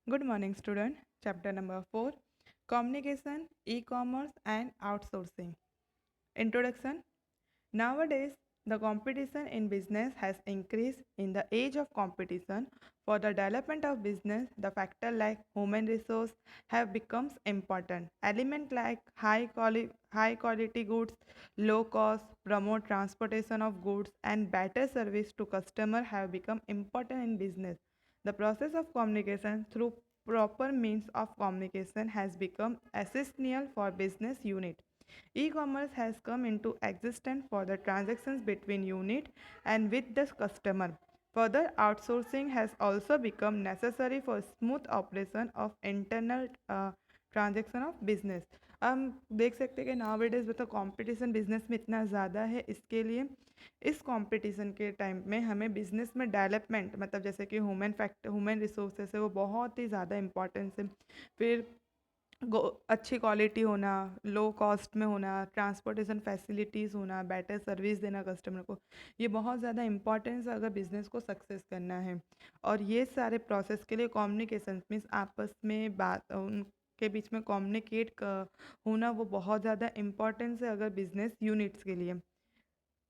Good morning, student. Chapter number 4, Communication, E-commerce and Outsourcing. Introduction. Nowadays, the competition in business has increased. In the age of competition, for the development of business, the factor like human resource have becomes important. Element like high quality goods, low cost, promote transportation of goods and better service to customer have become important in business. The process of communication through proper means of communication has become essential for business unit. E-commerce has come into existence for the transactions between unit and with the customer. Further, outsourcing has also become necessary for smooth operation of internal transaction of business. हम देख सकते हैं कि nowadays मतलब competition business में इतना ज़्यादा है, इसके लिए इस कंपटीशन के टाइम में हमें बिजनेस में डेवलपमेंट मतलब जैसे कि ह्यूमन रिसोर्सेस है वो बहुत ही ज़्यादा इंपॉर्टेंस है। फिर अच्छी क्वालिटी होना, लो कॉस्ट में होना, ट्रांसपोर्टेशन फैसिलिटीज़ होना, बेटर सर्विस देना कस्टमर को, ये बहुत ज़्यादा इंपॉर्टेंस है अगर बिज़नेस को सक्सेस करना है। और ये सारे प्रोसेस के लिए कम्युनिकेशन मीन्स आपस में बात उनके बीच में कम्युनिकेट होना वो बहुत ज़्यादा इम्पॉर्टेंस है अगर बिज़नेस यूनिट्स के लिए।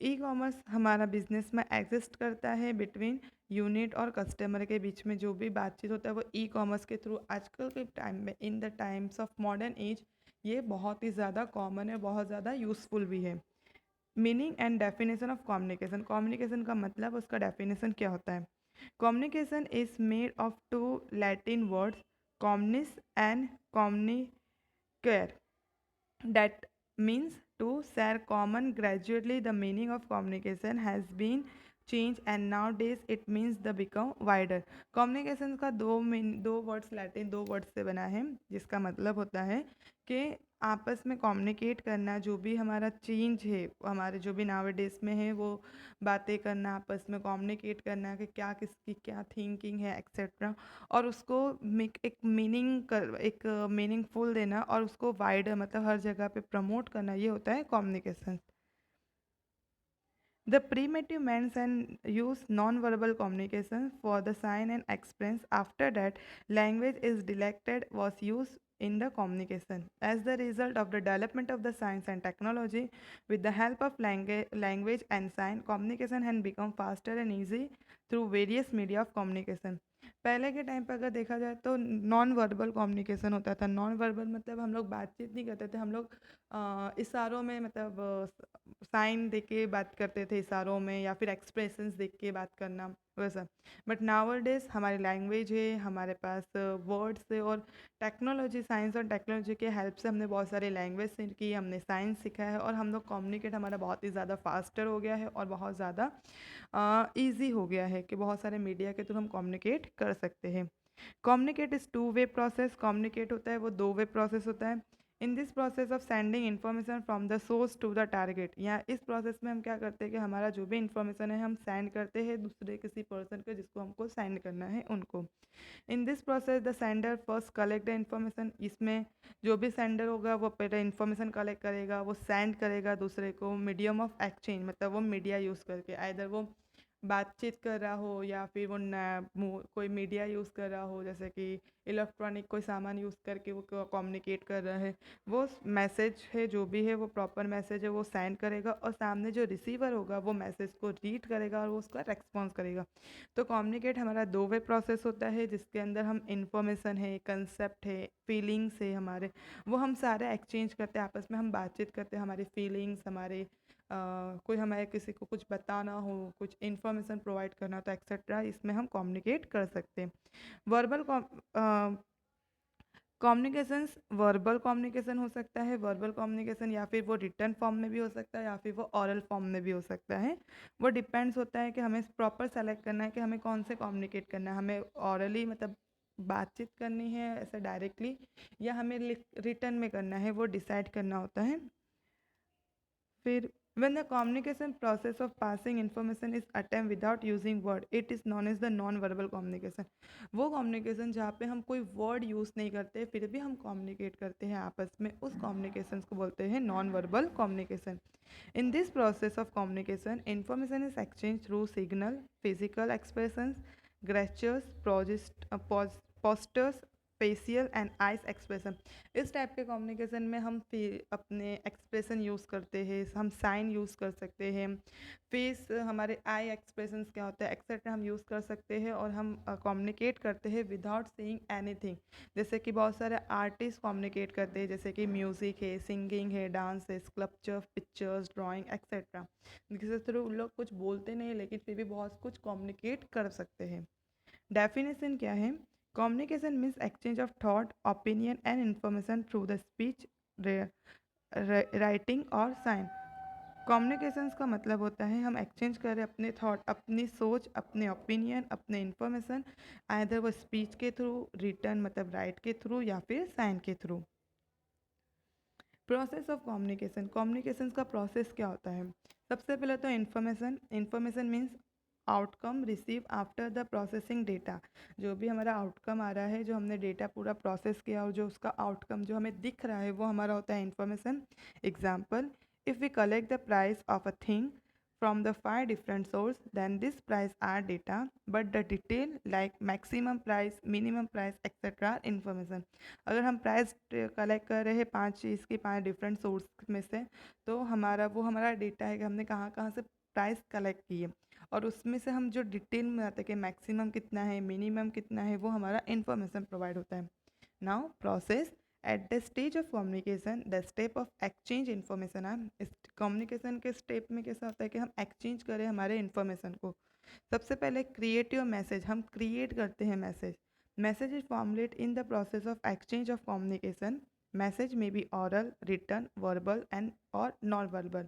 ई कॉमर्स हमारा बिजनेस में एग्जिस्ट करता है बिटवीन यूनिट और कस्टमर के बीच में जो भी बातचीत होता है वो ई कॉमर्स के थ्रू आजकल के टाइम में in the times of modern age ये बहुत ही ज़्यादा कॉमन है, बहुत ज़्यादा यूज़फुल भी है। Meaning and definition of communication. Communication का मतलब उसका डेफिनेशन क्या होता है। Communication is made of two Latin words communis and communicare that means to share common. Gradually the meaning of communication has been changed and nowadays it means the become wider. communication का दो words Latin दो words से बना है जिसका मतलब होता है कि आपस में कम्युनिकेट करना, जो भी हमारा चेंज है हमारे जो भी नावेडेज में है वो बातें करना, आपस में कम्युनिकेट करना कि क्या किसकी क्या थिंकिंग है एक्सेट्रा, और उसको एक मीनिंगफुल देना और उसको वाइड मतलब हर जगह पे प्रमोट करना, ये होता है communication. The primitive means and use non-verbal communication for the sign and express. After that, language is dialected was used in the communication. As the result of the development of the science and technology, with the help of language and sign, communication has become faster and easy through various media of communication. पहले के time पर अगर देखा जाए तो non verbal communication होता था। Non verbal मतलब हम लोग बातचीत नहीं करते थे, हम लोग इशारों में मतलब साइन देख के बात करते थे इशारों में, या फिर एक्सप्रेशंस देख के बात करना वैसा। बट नाउअडेज हमारी लैंग्वेज है, हमारे पास वर्ड्स है, और टेक्नोलॉजी साइंस और टेक्नोलॉजी के हेल्प से हमने बहुत सारी लैंग्वेज सीखी, हमने साइंस सीखा है, और हम लोग कम्युनिकेट हमारा बहुत ही ज़्यादा फास्टर हो गया है और बहुत ज़्यादा ईजी हो गया है कि बहुत सारे मीडिया के थ्रू हम कम्युनिकेट कर सकते हैं। Communicate is two way process. Communicate होता है वो दो वे प्रोसेस होता है। In this process of sending information from the source to the target, या इस प्रोसेस में हम क्या करते हैं कि हमारा जो भी इन्फॉर्मेशन है हम सेंड करते हैं दूसरे किसी पर्सन को जिसको हमको सेंड करना है उनको। इन this process the sender first collect the information. इसमें जो भी सेंडर होगा वो पहले इन्फॉर्मेशन कलेक्ट करेगा, वो सेंड करेगा दूसरे को मीडियम ऑफ एक्सचेंज मतलब वो मीडिया यूज़ करके, आइदर वो बातचीत कर रहा हो या फिर वो कोई मीडिया यूज़ कर रहा हो, जैसे कि इलेक्ट्रॉनिक कोई सामान यूज़ करके वो कम्युनिकेट कर रहा है। वो मैसेज है जो भी है वो प्रॉपर मैसेज है वो सेंड करेगा, और सामने जो रिसीवर होगा वो मैसेज को रीड करेगा और वो उसका रेस्पॉन्स करेगा। तो कम्युनिकेट हमारा दो वे प्रोसेस होता है जिसके अंदर हम इंफॉर्मेशन है, कंसेप्ट है, फीलिंग्स है हमारे, वो हम सारे एक्सचेंज करते हैं, आपस में हम बातचीत करते हैं, हमारी फीलिंग्स हमारे कोई हमारे किसी को कुछ बताना हो, कुछ इन्फॉर्मेशन प्रोवाइड करना हो तो एक्सेट्रा, इसमें हम कम्युनिकेट कर सकते हैं। वर्बल कम्युनिकेशंस वर्बल कम्युनिकेशन हो सकता है, वर्बल कम्युनिकेशन या फिर वो रिटर्न फॉर्म में भी हो सकता है या फिर वो ऑरल फॉर्म में भी हो सकता है। वो डिपेंड्स होता है कि हमें प्रॉपर सेलेक्ट करना है कि हमें कौन से कम्युनिकेट करना है, हमें ऑरली मतलब बातचीत करनी है ऐसे डायरेक्टली, या हमें रिटर्न में करना है, वो डिसाइड करना होता है। फिर when the communication process of passing information is attempt without using word, it is known as the non-verbal communication। वो communication जहाँ पे हम कोई word use नहीं करते फिर भी हम communicate करते हैं आपस में, उस communications को बोलते हैं non-verbal communication। In this process of communication, information is exchanged through signal, physical expressions, gestures, posters, facial and ice expression. इस टाइप के कम्युनिकेशन में हम अपने एक्सप्रेशन यूज़ करते हैं, हम साइन यूज़ कर सकते हैं, फेस हमारे आई एक्सप्रेशंस क्या होता है एक्सेट्रा हम यूज़ कर सकते हैं, और हम कम्युनिकेट करते हैं विदाउट सेइंग एनीथिंग। जैसे कि बहुत सारे आर्टिस्ट कम्युनिकेट करते हैं, जैसे कि म्यूज़िक है, सिंगिंग है, डांस है, स्कल्पचर, पिक्चर्स, ड्राइंग एक्सेट्रा, जिसके थ्रू उन लोग कुछ बोलते नहीं लेकिन फिर भी बहुत कुछ कम्युनिकेट कर सकते हैं। डेफिनेशन क्या है? Communication means exchange of thought, opinion and information through the speech, writing और साइन। कम्युनिकेशंस का मतलब होता है हम एक्सचेंज करें अपने थॉट, अपनी सोच, अपने ओपिनियन, अपने इंफॉर्मेशन, आइदर वो स्पीच के थ्रू, रिटर्न मतलब राइट के थ्रू, या फिर साइन के through. Process of communication, communication का प्रोसेस क्या होता है? सबसे पहले तो information means outcome receive after the processing data. जो भी हमारा आउटकम आ रहा है, जो हमने डेटा पूरा प्रोसेस किया और जो उसका आउटकम जो हमें दिख रहा है वो हमारा होता है information. Example, if we collect the price of a thing from the 5 different sources, then this price are data, but the detail like maximum price, minimum price etc information। अगर हम प्राइस कलेक्ट कर रहे हैं 5 चीज़ की 5 different source में से, तो हमारा डेटा है कि हमने कहाँ कहाँ से प्राइस कलेक्ट की है, और उसमें से हम जो डिटेल में आता है कि मैक्सिमम कितना है, मिनिमम कितना है, वो हमारा इन्फॉर्मेशन प्रोवाइड होता है। Now process at the stage of communication, the step of exchange information. हम इस कम्युनिकेशन के स्टेप में कैसा होता है कि हम एक्सचेंज करें हमारे इन्फॉर्मेशन को। सबसे पहले क्रिएटिव मैसेज, हम क्रिएट करते हैं message. Message is formulate in the process of exchange of communication. Message may be oral, written, verbal and और नॉन वर्बल।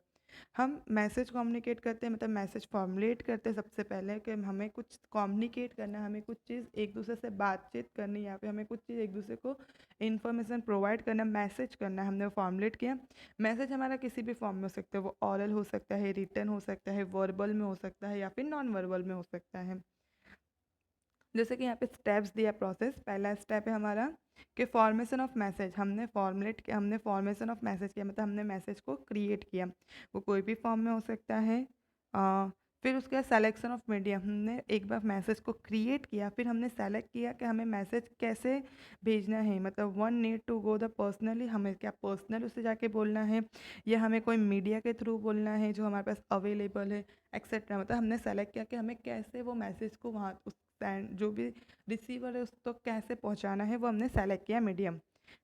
हम मैसेज कम्युनिकेट करते हैं, मतलब मैसेज फॉर्मुलेट करते हैं सबसे पहले कि हमें कुछ कम्युनिकेट करना है, हमें कुछ चीज़ एक दूसरे से बातचीत करनी है, या फिर हमें कुछ चीज़ एक दूसरे को इन्फॉर्मेशन प्रोवाइड करना, मैसेज करना है, हमने फॉर्मुलेट किया। मैसेज हमारा किसी भी फॉर्म में हो सकता है, वो ऑरल हो सकता है, रिटर्न हो सकता है, वर्बल में हो सकता है, या फिर नॉन वर्बल में हो सकता है। जैसे कि यहाँ पे स्टेप्स दिया प्रोसेस। पहला स्टेप है हमारा कि फॉर्मेशन ऑफ मैसेज, हमने फॉर्मुलेट किया, हमने फॉर्मेशन ऑफ मैसेज किया, मतलब हमने मैसेज को क्रिएट किया, वो कोई भी फॉर्म में हो सकता है। फिर उसके बाद सेलेक्शन ऑफ मीडियम, हमने एक बार मैसेज को क्रिएट किया, फिर हमने सेलेक्ट किया कि हमें मैसेज कैसे भेजना है, मतलब one need to go the personally, हमें क्या पर्सनल उससे जाके बोलना है, या हमें कोई मीडिया के थ्रू बोलना है जो हमारे पास अवेलेबल है एक्सेट्रा। मतलब हमने सेलेक्ट किया कि हमें कैसे वो मैसेज को वहाँ उस जो भी रिसीवर है उसको कैसे पहुंचाना है, वो हमने सेलेक्ट किया मीडियम।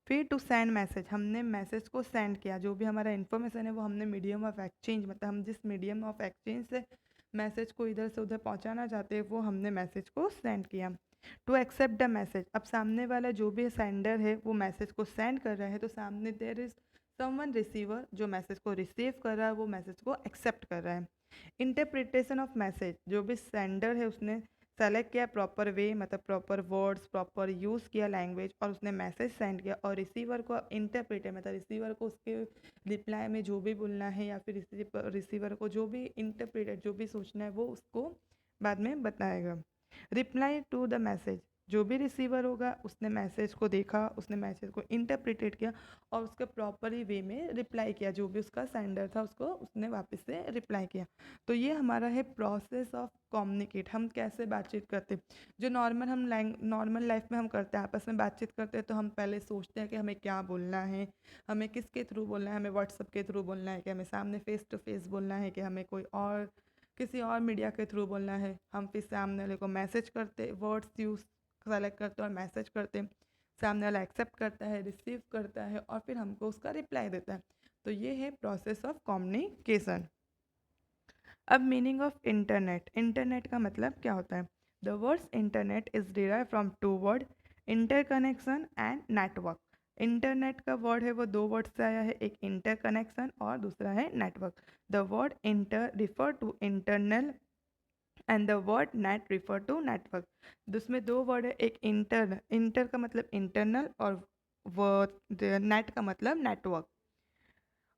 फिर टू सेंड मैसेज, हमने मैसेज को सेंड किया, जो भी हमारा इन्फॉर्मेशन है वो हमने मीडियम ऑफ एक्सचेंज, मतलब हम जिस मीडियम ऑफ एक्सचेंज से मैसेज को इधर से उधर पहुंचाना चाहते हैं वो हमने मैसेज को सेंड किया। टू एक्सेप्ट द मैसेज, अब सामने वाला जो भी सेंडर है वो मैसेज को सेंड कर रहा है, तो सामने देयर इज समवन रिसीवर जो मैसेज को रिसीव कर रहा है, वो मैसेज को एक्सेप्ट कर रहा है। इंटरप्रिटेशन ऑफ मैसेज, जो भी सेंडर है उसने सेलेक्ट किया प्रॉपर वे, मतलब प्रॉपर वर्ड्स, प्रॉपर यूज़ किया लैंग्वेज, और उसने मैसेज सेंड किया, और रिसीवर को इंटरप्रेटर, मतलब रिसीवर को उसके रिप्लाई में जो भी बोलना है, या फिर रिसीवर को जो भी इंटरप्रेटर जो भी सोचना है वो उसको बाद में बताएगा। रिप्लाई टू द मैसेज, जो भी रिसीवर होगा उसने मैसेज को देखा, उसने मैसेज को इंटरप्रिटेट किया, और उसके प्रॉपरली वे में रिप्लाई किया, जो भी उसका सेंडर था उसको उसने वापस से रिप्लाई किया। तो ये हमारा है प्रोसेस ऑफ कम्युनिकेट, हम कैसे बातचीत करते हैं। जो नॉर्मल लाइफ में हम करते हैं, आपस में बातचीत करते हैं, तो हम पहले सोचते हैं कि हमें क्या बोलना है, हमें किसके थ्रू बोलना है, हमें व्हाट्सअप के थ्रू बोलना है, कि हमें सामने फेस टू फेस बोलना है, कि हमें कोई और किसी और मीडिया के थ्रू बोलना है। हम फिर सामने वाले को मैसेज करते, वर्ड्स यूज सेलेक्ट करते और मैसेज करते, सामने वाला एक्सेप्ट करता है, रिसीव करता है, और फिर हमको उसका रिप्लाई देता है। तो ये है प्रोसेस ऑफ कम्युनिकेशन। अब मीनिंग ऑफ इंटरनेट, इंटरनेट का मतलब क्या होता है? The words internet is derive from two word, interconnection and network. Internet का वर्ड है वो दो वर्ड से आया है, एक इंटरकनेक्शन और दूसरा है network. The word inter refer to internal and the word net refer to network. उसमें दो वर्ड है, एक इंटर का मतलब इंटरनल, और वर्ड नेट का मतलब नेटवर्क,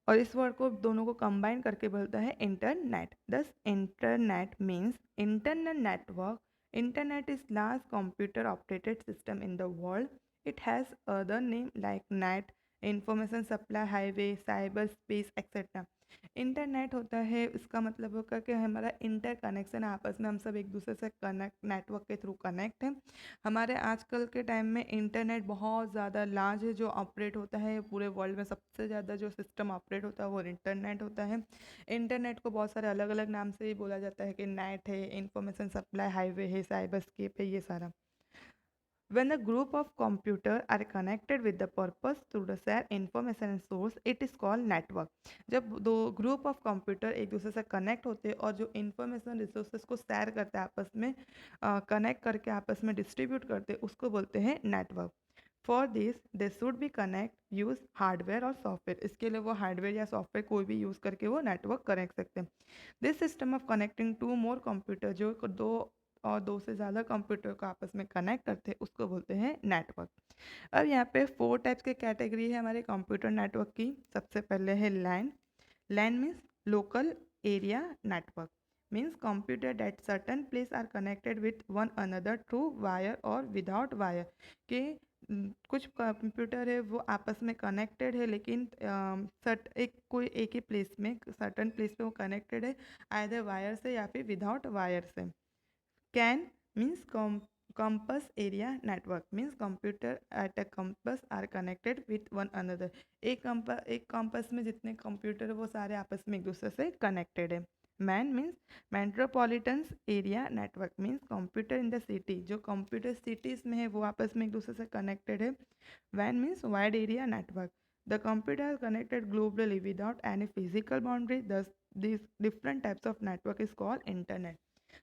और इस वर्ड को दोनों को कंबाइन करके बोलता है इंटरनेट। दस internet means internal network. Internet is large computer operated system in the world. It has other name like net, information supply, highway, cyber space etcetera. Internet होता है, इसका मतलब होगा कि हमारा इंटर कनेक्शन है, आपस में हम सब एक दूसरे से कनेक्ट, नेटवर्क के थ्रू कनेक्ट हैं। हमारे आजकल के टाइम में इंटरनेट बहुत ज़्यादा लार्ज है, जो ऑपरेट होता है पूरे वर्ल्ड में सबसे ज़्यादा जो सिस्टम ऑपरेट होता है वो इंटरनेट होता है। इंटरनेट को बहुत सारे अलग अलग नाम से भी बोला जाता है कि नेट है, इंफॉर्मेशन सप्लाई हाईवे है, साइबर स्केप है, ये सारा। When a group of computers are connected with the purpose to the share information and source, it is called network. जब दो ग्रुप ऑफ कंप्यूटर एक दूसरे से कनेक्ट होते हैं और जो इंफॉर्मेशन रिसोर्सेज को शेयर करते हैं आपस में, कनेक्ट करके आपस में डिस्ट्रीब्यूट करते हैं, उसको बोलते हैं network. For this they should be connect use hardware और सॉफ्टवेयर, इसके लिए वो हार्डवेयर या सॉफ्टवेयर कोई भी यूज़ करके वो नेटवर्क कनेक्ट सकते हैं। This system of connecting two more computer, जो दो और दो से ज़्यादा कंप्यूटर को आपस में कनेक्ट करते हैं, उसको बोलते हैं नेटवर्क। अब यहाँ पे 4 टाइप्स के कैटेगरी है हमारे कंप्यूटर नेटवर्क की। सबसे पहले है LAN. LAN means local area network, means computer that certain place are connected with one another through wire और विदाउट वायर, के कुछ कंप्यूटर है वो आपस में कनेक्टेड है, लेकिन एक ही प्लेस में, सर्टन प्लेस पे वो कनेक्टेड है आइदर वायर से या फिर विदाउट वायर से। CAN means compass area network, means computer at a compass are connected with one another. एक compass में जितने कंप्यूटर है वो सारे आपस में एक दूसरे से कनेक्टेड है। Man means metropolitan area network, means computer in the city, जो कंप्यूटर सिटीज़ में है वो आपस में एक दूसरे से कनेक्टेड है। वैन means wide area network, the computer are connected globally without any physical boundary, thus this different types of network is called internet.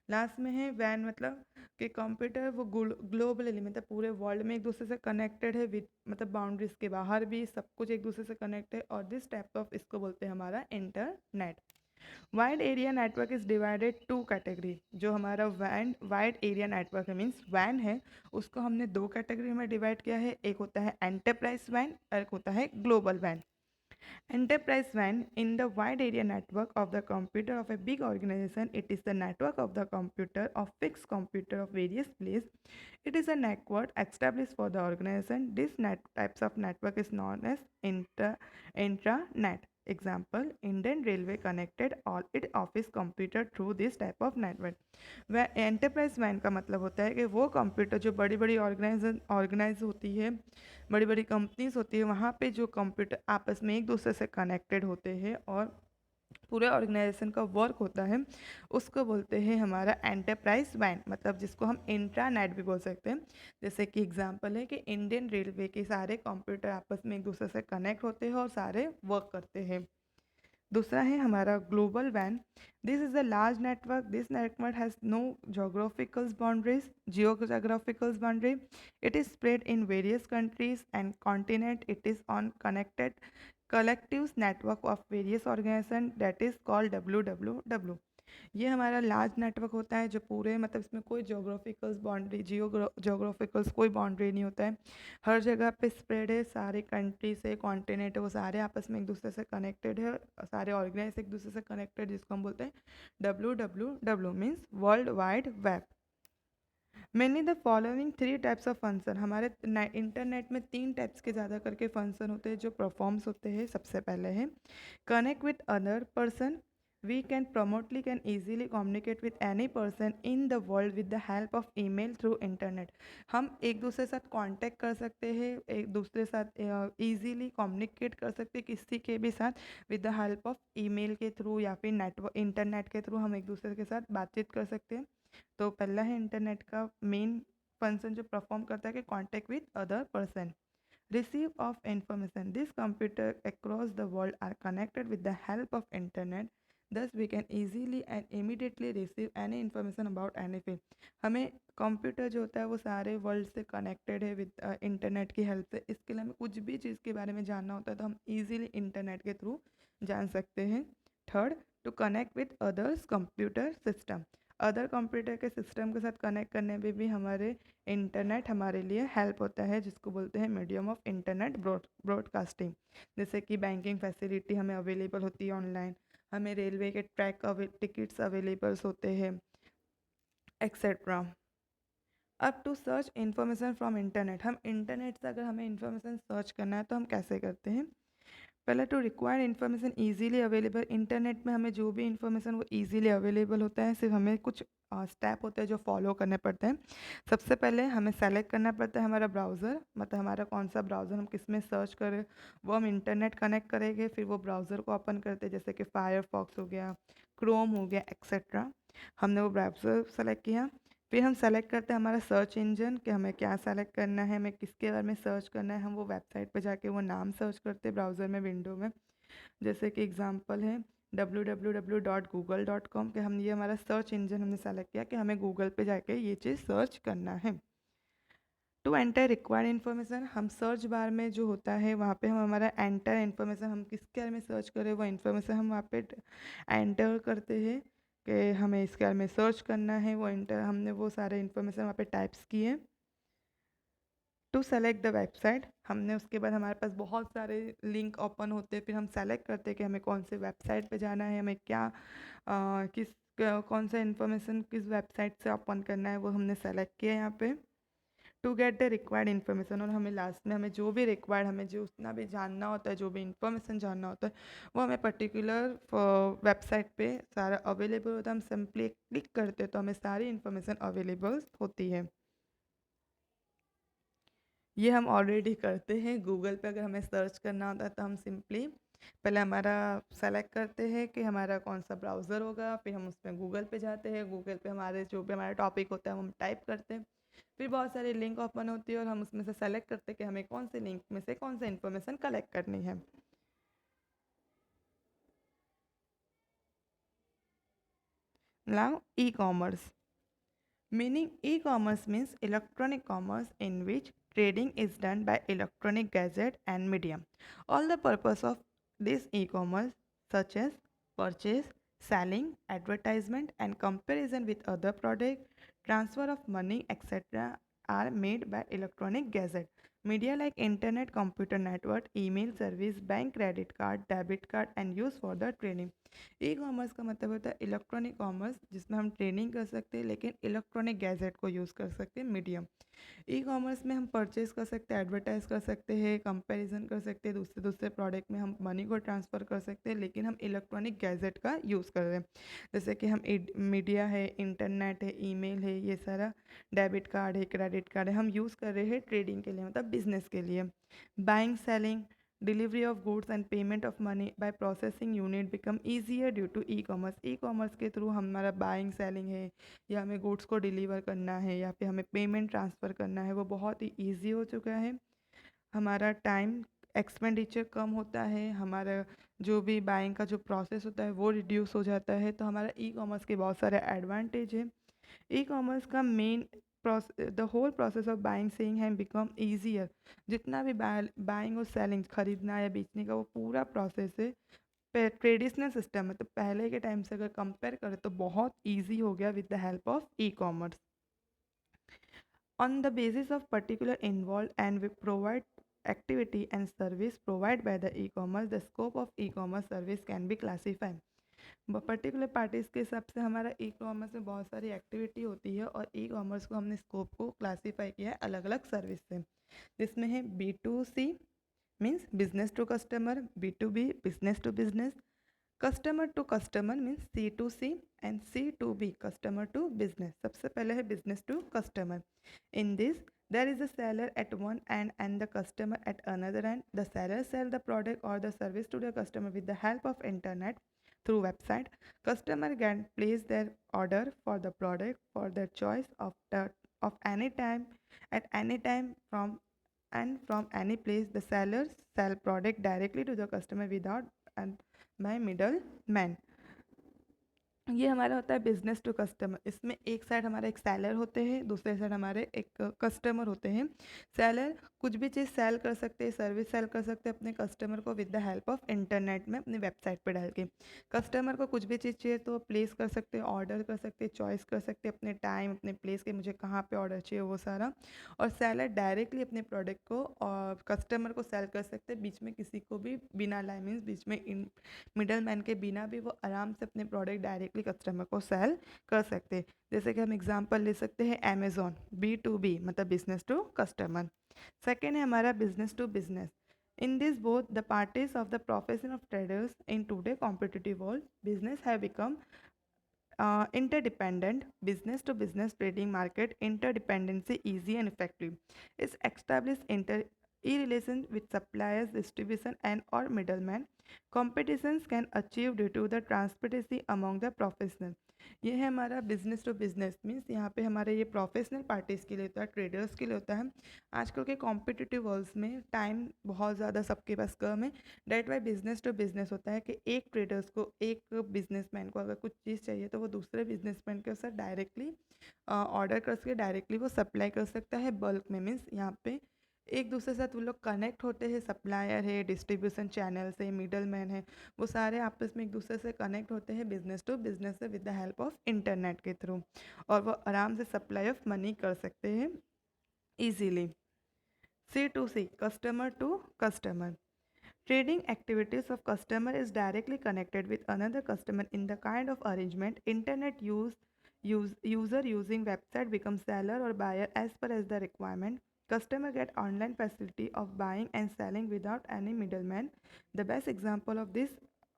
Last में है वैन, मतलब कि कंप्यूटर वो ग्लोबली, मतलब पूरे वर्ल्ड में एक दूसरे से कनेक्टेड है, विद मतलब बाउंड्रीज के बाहर भी सब कुछ एक दूसरे से कनेक्ट है, और दिस टाइप ऑफ इसको बोलते हैं हमारा internet. Wide area network is divided two category, जो हमारा वैन वाइड एरिया नेटवर्क है मीन्स वैन है, उसको हमने दो कैटेगरी में डिवाइड किया है। एक होता है एंटरप्राइज वैन और एक होता है ग्लोबल वैन। Enterprise WAN in the wide area network of the computer of a big organization. It is the network of the computer of fixed computer of various places. It is a network established for the organization. This types of network is known as intranet. Example, Indian Railway connected all its office computer through this type of network. वह enterprise van का मतलब होता है कि वो computer जो बड़ी बड़ी ऑर्गेनाइज होती है, बड़ी बड़ी कंपनीज होती है, वहाँ पे जो कंप्यूटर आपस में एक दूसरे से कनेक्टेड होते हैं और पूरे ऑर्गेनाइजेशन का वर्क होता है, उसको बोलते हैं हमारा एंटरप्राइज वैन, मतलब जिसको हम इंट्रानेट भी बोल सकते हैं। जैसे कि एग्जांपल है कि इंडियन रेलवे के सारे कंप्यूटर आपस में एक दूसरे से कनेक्ट होते हैं और सारे वर्क करते हैं। दूसरा है हमारा ग्लोबल वैन। This is a large network, this network has no geographical boundaries, geographical boundary, it is spread in various countries and continent, it is on connected collective network of various organization, that is called WWW। ये हमारा large network होता है जो पूरे, मतलब इसमें कोई जोग्राफिकल्स boundary, जोग्राफिकल्स कोई बाउंड्री नहीं होता है, हर जगह पे स्प्रेड है, सारे कंट्री से कॉन्टिनेंट है वो सारे आपस में एक दूसरे से कनेक्टेड है, सारे ऑर्गेनाइज एक दूसरे से कनेक्टेड, जिसको हम बोलते हैं WWW, means world wide web. Mainly the following 3 types of function, हमारे इंटरनेट में 3 टाइप्स के ज़्यादा करके फंक्शन होते हैं जो परफॉर्म्स होते हैं। सबसे पहले है connect with other person, we can easily communicate with any person in the world with the help of email through internet। हम एक दूसरे के साथ कांटेक्ट कर सकते हैं, एक दूसरे के साथ इजीली कम्युनिकेट कर सकते हैं किसी के भी साथ with the help of email के थ्रू या फिर नेटवर्क इंटरनेट के थ्रू हम एक दूसरे के साथ बातचीत कर सकते हैं। तो पहला है इंटरनेट का मेन फंक्शन जो परफॉर्म करता है कि contact with other person. Receive of information, this computer across the world are connected with the help of internet, thus we can easily and immediately receive any information about anything। हमें computer जो होता है वो सारे world से connected है with internet की help से, इसके लिए हमें कुछ भी चीज़ के बारे में जानना होता है तो हम इजीली इंटरनेट के थ्रू जान सकते हैं। Third, to connect with others computer system, other computer के सिस्टम के साथ कनेक्ट करने में भी हमारे इंटरनेट हमारे लिए हेल्प होता है, जिसको बोलते हैं मीडियम ऑफ इंटरनेट ब्रॉडकास्टिंग। जैसे कि बैंकिंग फैसिलिटी हमें अवेलेबल होती है ऑनलाइन, हमें रेलवे के टिकट्स अवेलेबल्स होते हैं, एक्सेट्रा। अब to search information from internet, हम इंटरनेट से अगर हमें इन्फॉर्मेशन सर्च करना है तो हम कैसे करते हैं। पहले to required information easily available, internet में हमें जो भी इन्फॉर्मेशन वो ईजीली अवेलेबल होता है, सिर्फ हमें कुछ स्टेप होते हैं जो फॉलो करने पड़ते हैं। सबसे पहले हमें सेलेक्ट करना पड़ता है हमारा ब्राउज़र, मतलब हमारा कौन सा ब्राउज़र हम किस में सर्च करें, वो हम इंटरनेट कनेक्ट करेंगे, फिर वो ब्राउज़र को ओपन करते हैं, जैसे कि फायरफॉक्स हो गया, क्रोम हो गया, एक्सेट्रा। हमने वो ब्राउज़र सेलेक्ट किया, फिर हम सेलेक्ट करते हैं हमारा सर्च इंजन कि हमें क्या सेलेक्ट करना है, हमें किसके बारे में सर्च करना है। हम वो वेबसाइट पे जाके वो नाम सर्च करते हैं ब्राउज़र में, विंडो में। जैसे कि एग्जांपल है www.google.com के हम, ये हमारा सर्च इंजन हमने सेलेक्ट किया कि हमें गूगल पे जाके ये चीज़ सर्च करना है। टू एंटर रिक्वायर्ड इन्फॉर्मेशन, हम सर्च बार में जो होता है वहाँ पे हम हमारा एंटर इन्फॉर्मेशन, हम किसके बारे में सर्च करें वो इन्फॉर्मेशन हम वहाँ पे एंटर करते हैं कि हमें इसके बारे में सर्च करना है। वो एंटर, हमने वो सारे इन्फॉर्मेशन वहाँ पे टाइप्स किए। टू सेलेक्ट द वेबसाइट, हमने उसके बाद हमारे पास बहुत सारे लिंक ओपन होते हैं, फिर हम सेलेक्ट करते हैं कि हमें कौन से वेबसाइट पे जाना है, हमें क्या कौन सा इन्फॉर्मेशन किस वेबसाइट से ओपन करना है, वो हमने सेलेक्ट किया यहाँ पे। To get the required information, और हमें लास्ट में हमें जो भी रिक्वायर्ड, हमें जो उतना भी जानना होता है, जो भी इन्फॉर्मेशन जानना होता है, वो हमें पर्टिकुलर वेबसाइट पे सारा अवेलेबल होता है। हम सिंपली क्लिक करते हैं तो हमें सारी इन्फॉर्मेशन अवेलेबल होती है। ये हम ऑलरेडी करते हैं गूगल पे, अगर हमें सर्च करना होता है तो हम सिंपली पहले हमारा सेलेक्ट करते हैं कि हमारा कौन सा ब्राउज़र होगा, फिर हम उसमें गूगल पे जाते हैं, गूगल पे हमारे जो भी हमारा टॉपिक होता है वो हम टाइप करते हैं, फिर बहुत सारी लिंक ओपन होती है और हम उसमें से सेलेक्ट करते हैं कि हमें कौन से लिंक में से कौन सा इन्फॉर्मेशन कलेक्ट करनी है। Now e commerce, meaning e-commerce means electronic commerce in which trading is done by electronic gadget and medium. All the purpose of this e-commerce such as purchase, selling, advertisement and comparison with other product, transfer of money etc. are made by electronic gadget. Media like internet, computer network, email service, bank credit card, debit card and use for the trading. E commerce का मतलब होता है electronic commerce, जिसमें हम trading कर सकते हैं लेकिन इलेक्ट्रॉनिक गैजेट को यूज़ कर सकते हैं, मीडियम। ई कॉमर्स में हम परचेज कर सकते हैं, एडवर्टाइज कर सकते हैं, कंपैरिजन कर सकते हैं, दूसरे दूसरे प्रोडक्ट में हम मनी को ट्रांसफ़र कर सकते हैं, लेकिन हम इलेक्ट्रॉनिक गैजेट का यूज़ कर रहे हैं। जैसे कि हम मीडिया है, इंटरनेट है, ईमेल है, ये सारा डेबिट कार्ड है, क्रेडिट कार्ड है, हम यूज़ कर रहे हैं ट्रेडिंग के लिए, मतलब बिजनेस के लिए। Buying, selling, delivery of goods and payment of money by processing unit become easier due to e-commerce. E-commerce के थ्रू हमारा बाइंग सेलिंग है, या हमें गुड्स को डिलीवर करना है, या फिर हमें पेमेंट ट्रांसफ़र करना है, वो बहुत ही ईजी हो चुका है। हमारा टाइम एक्सपेंडिचर कम होता है, हमारा जो भी बाइंग का जो प्रोसेस होता है वो रिड्यूस हो जाता है। तो हमारा ई कॉमर्स के बहुत सारे एडवांटेज है। ई कॉमर्स का main the whole process of buying selling है बिकम ईजियर। जितना भी बाइंग और सेलिंग, खरीदना या बेचने का वो पूरा प्रोसेस है, ट्रेडिशनल सिस्टम है, तो पहले के टाइम से अगर कंपेयर करें तो बहुत ईजी हो गया with the help of e commerce. On the basis of particular involved and we provide activity and service provided by the e-commerce, the scope of e-commerce service can be classified. Particular parties के हिसाब से हमारा e commerce में बहुत सारी activity होती है, और ई कॉमर्स को हमने स्कोप को क्लासीफाई किया है अलग अलग सर्विस से, जिसमें है B2C means business to customer, B2B business to business, customer to customer means C2C and C2B customer to business. सबसे पहले है business to customer. In this there is a seller at one end and the customer at another end. The seller sell the product or the service to the customer with the help of internet through website. Customer can place their order for the product for their choice of any time at any time from any place. The sellers sell product directly to the customer without and by middleman. ये हमारा होता है business to customer. इसमें एक side हमारा एक seller होते हैं, दूसरे साइड हमारे एक कस्टमर होते हैं। सेलर कुछ भी चीज़ सेल कर सकते हैं, सर्विस सेल कर सकते हैं अपने कस्टमर को with the help of internet में अपनी वेबसाइट पर डाल के। कस्टमर को कुछ भी चीज़ चाहिए तो प्लेस कर सकते हैं, ऑर्डर कर सकते हैं, चॉइस कर सकते हैं अपने टाइम, अपने प्लेस के, मुझे कहाँ पर ऑर्डर चाहिए वो सारा। और सेलर डायरेक्टली अपने प्रोडक्ट को और कस्टमर को सेल कर सकते हैं, बीच में किसी को भी बिना लाई मीन्स बीच में मिडल मैन के बिना भी वो आराम से अपने प्रोडक्ट डायरेक्टली कस्टमर को सेल कर सकते हैं। जैसे कि हम एग्जांपल ले सकते हैं अमेज़ॉन, B2B मतलब बिजनेस टू कस्टमर। सेकेंड है हमारा business to business, In this, both the parties of the profession of traders in today's competitive world, business have become interdependent. Business to business trading market interdependency easy and effective. It's established relation with suppliers, distribution and or middlemen. Competitions can achieve due to the transparency among the professional. ये है हमारा business to business means यहाँ पे हमारे ये professional parties के लिए होता है, ट्रेडर्स के लिए होता है। आजकल के कॉम्पिटिटिव वर्ल्ड्स में टाइम बहुत ज़्यादा सबके पास कम है। डेट वाई बिजनेस टू बिजनेस होता है कि एक ट्रेडर्स को, एक बिजनेसमैन को अगर कुछ चीज़ चाहिए तो वो दूसरे बिजनेसमैन के साथ डायरेक्टली ऑर्डर कर सके, डायरेक्टली वो सप्लाई कर सकता है बल्क में। मीन्स यहाँ पे एक दूसरे के साथ वो लोग कनेक्ट होते हैं, सप्लायर है, डिस्ट्रीब्यूशन चैनल से, मिडल मैन है, वो सारे आपस में एक दूसरे से कनेक्ट होते हैं बिजनेस टू बिजनेस से with the help of internet के थ्रू, और वो आराम से सप्लाई ऑफ मनी कर सकते हैं easily. C2C, customer to customer. Trading activities of customer is directly connected with another customer in the kind of arrangement internet user using website becomes seller or buyer as per as the requirement. Customer get online facility of buying and selling without any middleman. The best example of this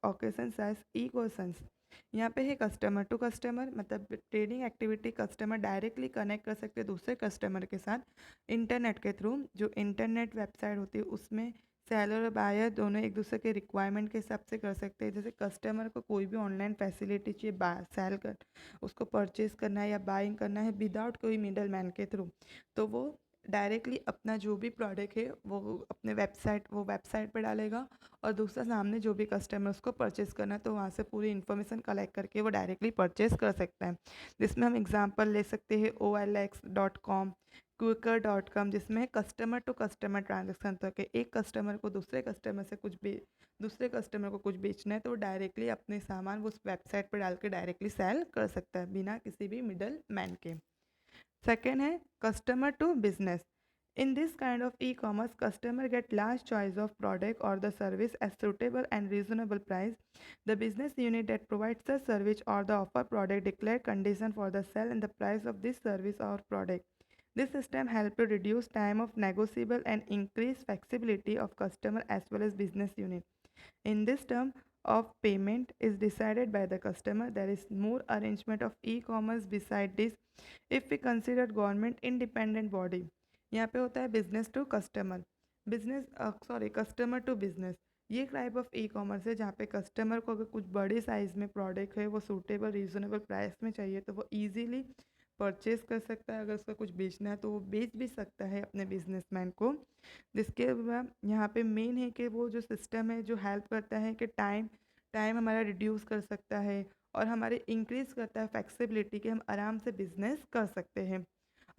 occasions as e-questions. यहाँ पे है customer to customer, मतलब trading activity customer directly connect कर सकते हैं दूसरे customer के साथ इंटरनेट के थ्रू। जो इंटरनेट वेबसाइट होती है उसमें सेलर और बायर दोनों एक दूसरे के रिक्वायरमेंट के हिसाब से कर सकते हैं। जैसे कस्टमर को कोई भी ऑनलाइन फैसिलिटी चाहिए, सेल कर उसको परचेज करना है या बाइंग करना है विदाउट कोई मिडल मैन के थ्रू, तो वो डायरेक्टली अपना जो भी प्रोडक्ट है वो अपने वेबसाइट पर डालेगा, और दूसरा सामने जो भी कस्टमर उसको परचेज़ करना है तो वहाँ से पूरी इन्फॉर्मेशन कलेक्ट करके वो डायरेक्टली परचेज़ कर सकता है। जिसमें हम एग्जांपल ले सकते हैं OLX.com, Quikr.com, जिसमें कस्टमर टू कस्टमर ट्रांजेक्शन तक है। एक कस्टमर को दूसरे कस्टमर से दूसरे कस्टमर को कुछ बेचना है तो वो डायरेक्टली अपने सामान वो उस वेबसाइट पर डाल के डायरेक्टली सेल कर सकता है बिना किसी भी मिडल मैन के। सेकेंड है customer to business. In this kind of e-commerce, customer get large choice of product or the service at suitable and reasonable price. The business unit that provides the service or the offer product declare condition for the sale and the price of this service or product. This system help to reduce time of negotiable and increase flexibility of customer as well as business unit. In this term of payment is decided by the customer. There is more arrangement of e-commerce beside this if we consider government independent body. यहाँ पे होता है business to customer, customer to business. ये type of e commerce है जहाँ पे customer को अगर कुछ बड़े साइज़ में प्रोडक्ट है वो सूटेबल रीजनेबल प्राइस में चाहिए तो वो इजीली परचेज कर सकता है। अगर उसका कुछ बेचना है तो वो बेच भी सकता है अपने बिजनेसमैन को। जिसके बाद यहाँ पे मेन है कि वो जो सिस्टम है जो हेल्प करता है कि टाइम हमारा रिड्यूस कर सकता है और हमारे इंक्रीज़ करता है फ्लेक्सिबिलिटी कि हम आराम से बिजनेस कर सकते हैं।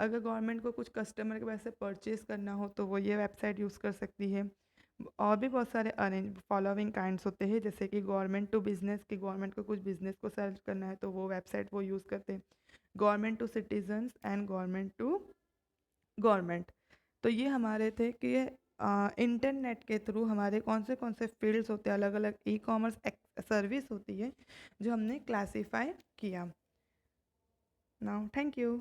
अगर गवर्नमेंट को कुछ कस्टमर के पास से परचेज़ करना हो तो वो ये वेबसाइट यूज़ कर सकती है। और भी बहुत सारे फॉलोइंग काइंड्स होते हैं जैसे कि गवर्नमेंट टू बिजनेस, कि गवर्नमेंट को कुछ बिजनेस को सर्च करना है तो वो वेबसाइट वो यूज़ करते हैं। Government to citizens and government to government. तो ये हमारे थे कि इंटरनेट के थ्रू हमारे कौन से फील्ड्स होते हैं, अलग अलग ई कॉमर्स सर्विस होती है जो हमने क्लासीफाई किया। Now thank you.